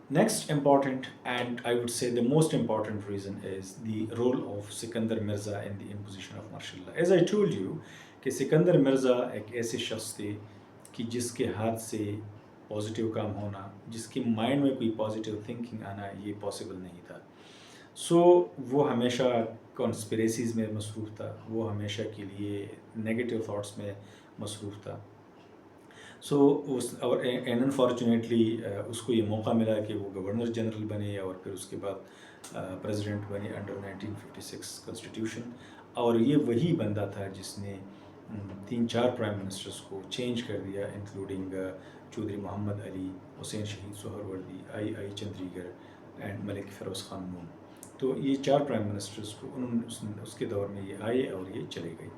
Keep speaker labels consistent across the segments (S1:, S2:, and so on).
S1: Next important, and I would say the most important reason, is the role of Sikandar Mirza in the imposition of martial law. As I told you کہ سکندر مرزا ایک ایسے شخص تھے کہ جس کے ہاتھ سے پازیٹیو کام ہونا، جس کے مائنڈ میں کوئی پازیٹیو تھنکنگ آنا، یہ پاسبل نہیں تھا. سو وہ ہمیشہ کانسپریسیز میں مصروف تھا، وہ ہمیشہ کے لیے نگیٹیو تھاٹس میں مصروف تھا. سو اور انفارچونیٹلی اس کو یہ موقع ملا کہ وہ گورنر جنرل بنے اور پھر اس کے بعد پریزیڈنٹ بنے انڈر 1956 کانسٹیٹیوشن. اور یہ وہی بندہ تھا جس نے 3-4 پرائم منسٹرز کو چینج کر دیا، انکلوڈنگ چودھری محمد علی، حسین شہید سہروردی، آئی چندری گر اینڈ ملک فیروز خان نون. تو یہ 4 پرائم منسٹرز کو اس کے دور میں یہ آئے اور یہ چلے گئے.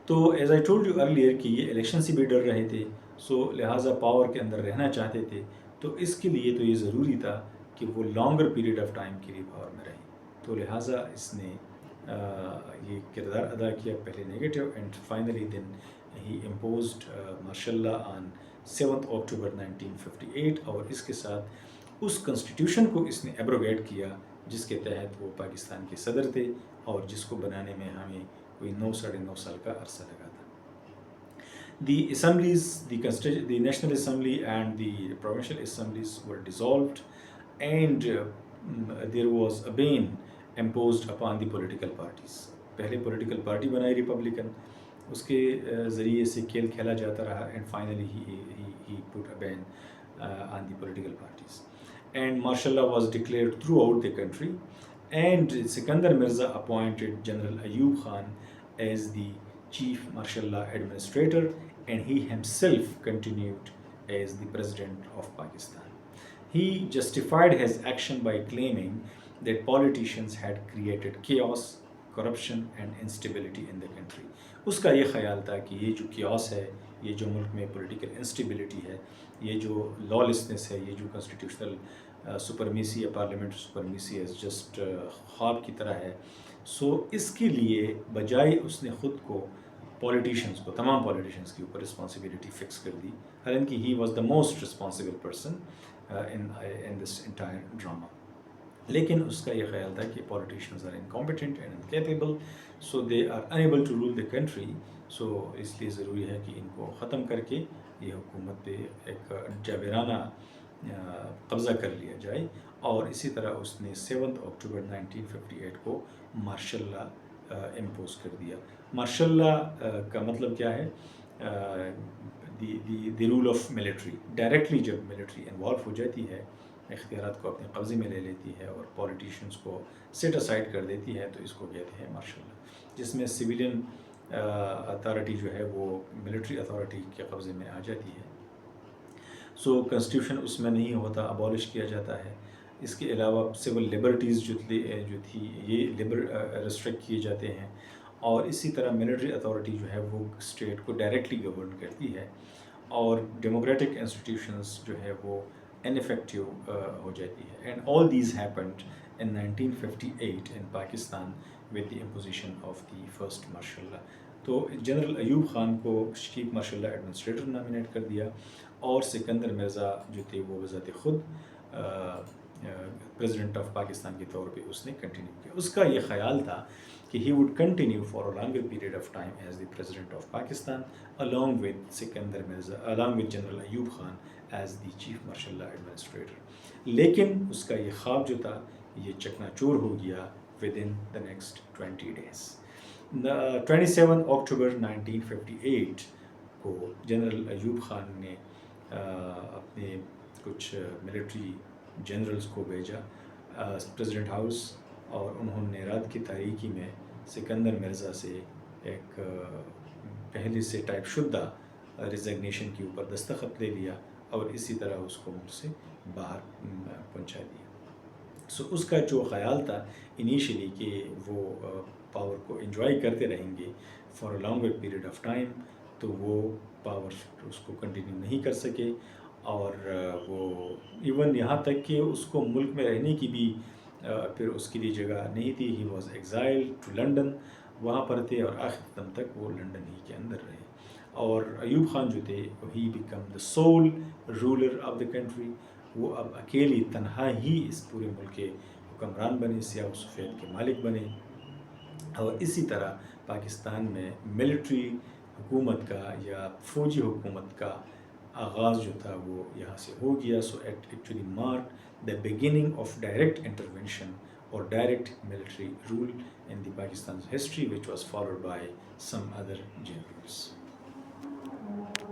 S1: تو as I told you earlier کہ یہ الیکشن سے بھی ڈر رہے تھے، سو لہٰذا پاور کے اندر رہنا چاہتے تھے. تو اس کے لیے تو یہ ضروری تھا کہ وہ لانگر پیریڈ آف ٹائم کے لیے پاور میں رہیں. تو لہٰذا اس نے یہ کردار ادا کیا، پہلے نیگیٹو اینڈ فائنلی دین ہی imposed martial law on 7 October 1958. اور اس کے ساتھ اس کنسٹیٹیوشن کو اس نے ایبروگیٹ کیا جس کے تحت وہ پاکستان کے صدر تھے اور جس کو بنانے میں ہمیں کوئی 9-9.5 سال کا عرصہ لگا تھا. The assemblies, the National Assembly and the provincial assemblies were dissolved, and there was a ban imposed upon the political parties. پہلے پولیٹیکل پارٹی بنائی ریپبلکن، اس کے ذریعے سے کھیل کھیلا جاتا رہا، and finally he put a ban on the political parties. And martial law was declared throughout the country, and Sikandar Mirza appointed General Ayub Khan as the chief martial law administrator, and he himself continued as the president of Pakistan. He justified his action by claiming that politicians had created chaos, corruption and instability in the country. اس کا یہ خیال تھا کہ یہ جو caves ہے، یہ جو ملک میں پولیٹیکل انسٹیبلٹی ہے، یہ جو لا لیسنس ہے، یہ جو کانسٹیٹیوشنل سپرمیسی یا پارلیمنٹ سپرمیسی ہے، جسٹ خواب کی طرح ہے. سو اس کے لیے بجائے اس نے خود کو پولیٹیشنس کو، تمام پولیٹیشنس کے اوپر رسپانسبلٹی فکس کر دی، حالانکہ he was the most responsible person in this entire drama. لیکن اس کا یہ خیال تھا کہ politicians are incompetent and incapable, so they are unable to rule the country. So اس لیے ضروری ہے کہ ان کو ختم کر کے یہ حکومت پہ ایک جابرانہ قبضہ کر لیا جائے. اور اسی طرح اس نے 7 اکتوبر 1958 کو مارشل لا امپوز کر دیا. مارشل لا کا مطلب کیا ہے؟ دی رول آف ملٹری. ڈائریکٹلی جب ملٹری انوالو ہو جاتی ہے، اختیارات کو اپنے قبضے میں لے لیتی ہے اور پولیٹیشنس کو سیٹ اسائڈ کر دیتی ہے، تو اس کو کہتے ہیں مارشل لا، جس میں سویلین اتھارٹی جو ہے وہ ملٹری اتھارٹی کے قبضے میں آ جاتی ہے. سو کنسٹیٹیوشن اس میں نہیں ہوتا، ابالش کیا جاتا ہے. اس کے علاوہ سول لبرٹیز جو تھی یہ ریسٹرکٹ کیے جاتے ہیں. اور اسی طرح ملٹری اتھارٹی جو ہے وہ اسٹیٹ کو ڈائریکٹلی گورن کرتی ہے، اور ڈیموکریٹک انسٹیٹیوشنز جو ہے وہ ineffective ہو جاتی ہے. And all these happened in 1958 in Pakistan with the imposition of the first martial law. تو جنرل ایوب خان کو chief martial law administrator nominate کر دیا، اور سکندر مرزا جو تھے وہ بذات خود پریزیڈنٹ آف پاکستان کے طور پہ اس نے کنٹینیو کیا. اس کا یہ خیال تھا کہ he would continue for a longer period of time as the president of Pakistan along with Sikandar Mirza, along with General Ayub Khan as the chief martial law administrator. لیکن اس کا یہ خواب جو تھا یہ چکنا چور ہو گیا within the next 20 days. 27 اکتوبر 1958 کو جنرل ایوب خان نے اپنے کچھ ملٹری جنرلز کو بھیجا پریزیڈنٹ ہاؤس، اور انہوں نے رات کی تاریکی میں سکندر مرزا سے ایک پہلے سے ٹائپ شدہ ریزگنیشن کے اوپر دستخط لے لیا، اور اسی طرح اس کو ملک سے باہر پہنچا دیا. سو اس کا جو خیال تھا انیشلی کہ وہ پاور کو انجوائے کرتے رہیں گے for a longer period of time, تو وہ پاور اس کو کنٹینیو نہیں کر سکے. اور وہ ایون یہاں تک کہ اس کو ملک میں رہنے کی بھی پھر اس کے لیے جگہ نہیں تھی. He was exile to London, وہاں پر تھے اور آخر دم تک وہ لنڈن ہی کے اندر رہے. اور ایوب خان جو تھے he become the civil ruler of the country. وہ اب اکیلی تنہا ہی اس پورے ملک کے حکمران بنے، سیاہ و سفید کے مالک بنے. اور اسی طرح پاکستان میں ملٹری حکومت کا یا فوجی حکومت کا آغاز جو تھا وہ یہاں سے ہو گیا. So it actually marked the beginning of direct intervention اور direct military rule in the Pakistan history وچ was followed by some other generals.